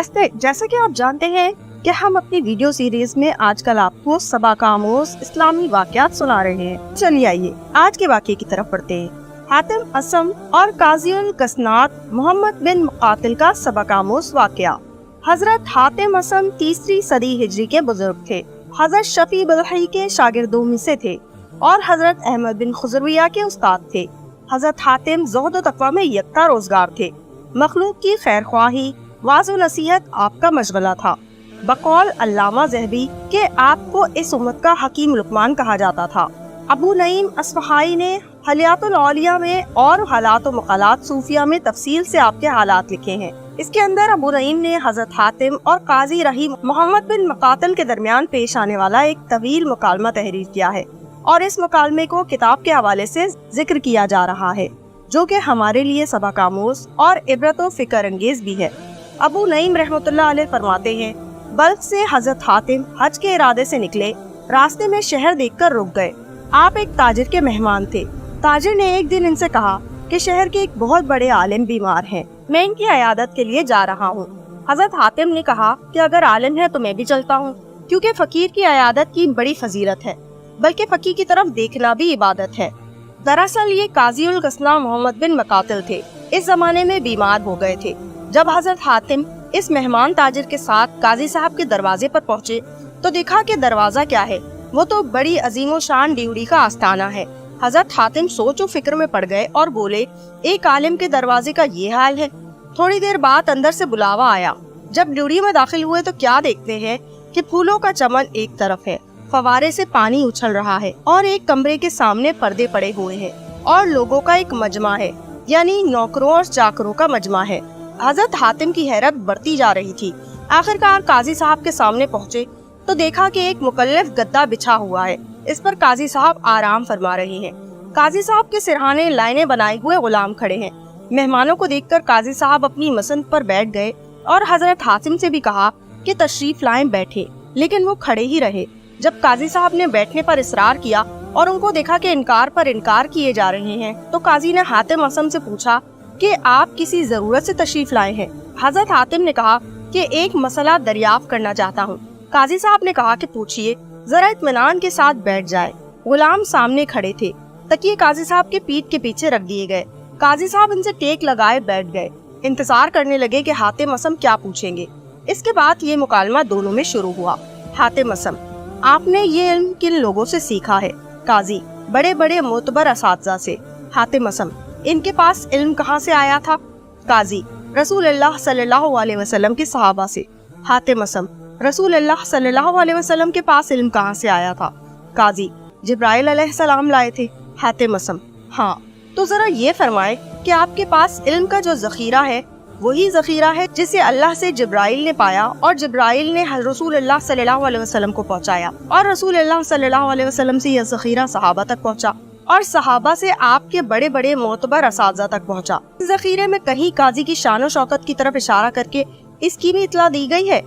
جیسا کہ آپ جانتے ہیں کہ ہم اپنی ویڈیو سیریز میں آج کل آپ کو سبق آموز اسلامی واقعات سنا رہے ہیں۔ چلیے آئیے آج کے واقعے کی طرف بڑھتے ہیں۔ حاتم اسم اور قاضی القسنات محمد بن مقاتل کا سبق آموز واقعہ۔ حضرت حاتم اسم تیسری صدی ہجری کے بزرگ تھے، حضرت شفیع بلخی کے شاگردوں میں سے تھے اور حضرت احمد بن خزرویہ کے استاد تھے۔ حضرت حاتم زہد و تقوی میں یکتا روزگار تھے، مخلوق کی خیر خواہی، واعظ و نصیحت آپ کا مشغلہ تھا۔ بقول علامہ ذہبی کہ آپ کو اس امت کا حکیم لقمان کہا جاتا تھا۔ ابو نعیم اصفہانی نے حلیات الاولیاء میں اور حالات و مقالات صوفیہ میں تفصیل سے آپ کے حالات لکھے ہیں۔ اس کے اندر ابو نعیم نے حضرت حاتم اور قاضی رحیم محمد بن مقاتل کے درمیان پیش آنے والا ایک طویل مکالمہ تحریر کیا ہے اور اس مکالمے کو کتاب کے حوالے سے ذکر کیا جا رہا ہے، جو کہ ہمارے لیے سبق آموز اور عبرت و فکر انگیز بھی ہے۔ ابو نعیم رحمۃ اللہ علیہ فرماتے ہیں، بلخ سے حضرت حاتم حج کے ارادے سے نکلے، راستے میں شہر دیکھ کر رک گئے۔ آپ ایک تاجر کے مہمان تھے۔ تاجر نے ایک دن ان سے کہا کہ شہر کے ایک بہت بڑے عالم بیمار ہیں، میں ان کی عیادت کے لیے جا رہا ہوں۔ حضرت حاتم نے کہا کہ اگر عالم ہے تو میں بھی چلتا ہوں، کیونکہ فقیر کی عیادت کی بڑی فضیلت ہے، بلکہ فقیر کی طرف دیکھنا بھی عبادت ہے۔ دراصل یہ قاضی القسنہ محمد بن مقاتل تھے، اس زمانے میں بیمار ہو گئے تھے۔ جب حضرت حاتم اس مہمان تاجر کے ساتھ قاضی صاحب کے دروازے پر پہنچے تو دیکھا کہ دروازہ کیا ہے، وہ تو بڑی عظیم و شان ڈیوڑی کا آستانہ ہے۔ حضرت حاتم سوچ و فکر میں پڑ گئے اور بولے، ایک عالم کے دروازے کا یہ حال ہے۔ تھوڑی دیر بعد اندر سے بلاوا آیا۔ جب ڈیوڑی میں داخل ہوئے تو کیا دیکھتے ہیں کہ پھولوں کا چمن ایک طرف ہے، فوارے سے پانی اچھل رہا ہے اور ایک کمرے کے سامنے پردے پڑے ہوئے ہیں اور لوگوں کا ایک مجمع ہے، یعنی نوکروں اور چاکروں کا مجمع ہے۔ حضرت حاتم کی حیرت بڑھتی جا رہی تھی۔ آخرکار قاضی صاحب کے سامنے پہنچے تو دیکھا کہ ایک مکلف گدا بچھا ہوا ہے، اس پر قاضی صاحب آرام فرما رہے ہیں۔ قاضی صاحب کے سرہانے لائنیں بنائے ہوئے غلام کھڑے ہیں۔ مہمانوں کو دیکھ کر قاضی صاحب اپنی مسند پر بیٹھ گئے اور حضرت حاتم سے بھی کہا کہ تشریف لائیں بیٹھے، لیکن وہ کھڑے ہی رہے۔ جب قاضی صاحب نے بیٹھنے پر اصرار کیا اور ان کو دیکھا کہ انکار پر انکار کیے جا رہے ہیں تو قاضی نے حاتم اسم سے پوچھا کہ آپ کسی ضرورت سے تشریف لائے ہیں؟ حضرت حاتم نے کہا کہ ایک مسئلہ دریافت کرنا چاہتا ہوں۔ قاضی صاحب نے کہا کہ پوچھئے، ذرا اطمینان کے ساتھ بیٹھ جائے۔ غلام سامنے کھڑے تھے، تکیے قاضی صاحب کے پیٹھ کے پیچھے رکھ دیے گئے۔ قاضی صاحب ان سے ٹیک لگائے بیٹھ گئے، انتظار کرنے لگے کہ حاتم اسم کیا پوچھیں گے۔ اس کے بعد یہ مکالمہ دونوں میں شروع ہوا۔ حاتم اسم: آپ نے یہ علم کن لوگوں سے سیکھا ہے؟ قاضی: بڑے بڑے معتبر اساتذہ سے۔ حاتم اسم: ان کے پاس علم کہاں سے آیا تھا؟ قاضی: رسول اللہ صلی اللہ علیہ وسلم کے صحابہ سے۔ حاتم اسم: رسول اللہ صلی اللہ علیہ وسلم کے پاس علم کہاں سے آیا تھا؟ قاضی: جبرائیل علیہ السلام لائے تھے۔ حاتم اسم: ہاں، تو ذرا یہ فرمائے کہ آپ کے پاس علم کا جو ذخیرہ ہے وہی ذخیرہ ہے جسے اللہ سے جبرائیل نے پایا اور جبرائیل نے رسول اللہ صلی اللہ علیہ وسلم کو پہنچایا اور رسول اللہ صلی اللہ علیہ وسلم سے یہ ذخیرہ صحابہ تک پہنچا اور صحابہ سے آپ کے بڑے بڑے معتبر اساتذہ تک پہنچا۔ اس ذخیرے میں کہیں قاضی کی شان و شوکت کی طرف اشارہ کر کے اس کی بھی اطلاع دی گئی ہے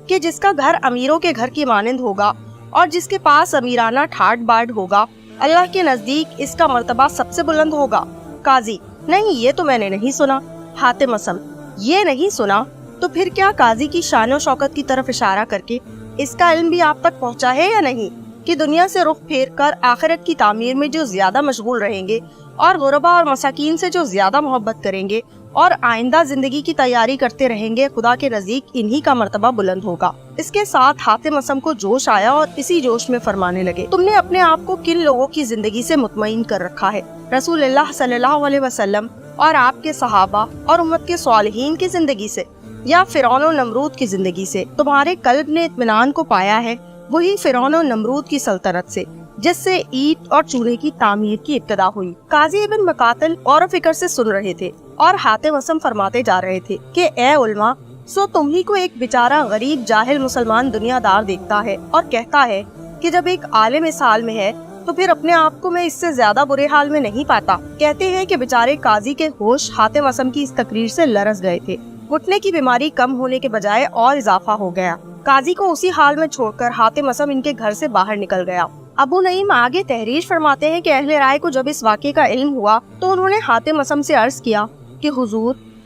کہ جس کا گھر امیروں کے گھر کی مانند ہوگا اور جس کے پاس امیرانہ ٹھاٹ باٹ ہوگا، اللہ کے نزدیک اس کا مرتبہ سب سے بلند ہوگا۔ قاضی: نہیں، یہ تو میں نے نہیں سنا۔ حاتم اسم: یہ نہیں سنا تو پھر کیا قاضی کی شان و شوکت کی طرف اشارہ کر کے اس کا علم بھی آپ تک پہنچا ہے یا نہیں کہ دنیا سے رخ پھیر کر آخرت کی تعمیر میں جو زیادہ مشغول رہیں گے اور غربا اور مساکین سے جو زیادہ محبت کریں گے اور آئندہ زندگی کی تیاری کرتے رہیں گے، خدا کے نزدیک انہی کا مرتبہ بلند ہوگا۔ اس کے ساتھ حاتم اسم کو جوش آیا اور اسی جوش میں فرمانے لگے، تم نے اپنے آپ کو کن لوگوں کی زندگی سے مطمئن کر رکھا ہے؟ رسول اللہ صلی اللہ علیہ وسلم اور آپ کے صحابہ اور امت کے صالحین کی زندگی سے، یا فرعون و نمرود کی زندگی سے؟ تمہارے قلب نے اطمینان کو پایا ہے وہی فرعون و نمرود کی سلطنت سے، جس سے اینٹ اور چولہے کی تعمیر کی ابتدا ہوئی۔ قاضی ابن مقاتل غور و فکر سے سن رہے تھے اور حاتم اسم فرماتے جا رہے تھے کہ اے علماء، سو تم ہی کو ایک بیچارہ غریب جاہل مسلمان دنیا دار دیکھتا ہے اور کہتا ہے کہ جب ایک عالم اس حال میں ہے تو پھر اپنے آپ کو میں اس سے زیادہ برے حال میں نہیں پاتا۔ کہتے ہیں کہ بیچارے قاضی کے ہوش حاتم اسم کی اس تقریر سے لرز گئے تھے۔ گھٹنے کی بیماری کم ہونے کے بجائے اور اضافہ ہو گیا۔ قاضی کو اسی حال میں چھوڑ کر حاتم اسم ان کے گھر سے باہر نکل گیا۔ ابو نعیم آگے تحریر فرماتے ہیں کہ اہل رائے کو جب اس واقعے کا علم ہوا تو انہوں نے حاتم اسم سے عرض کیا کہ حضور،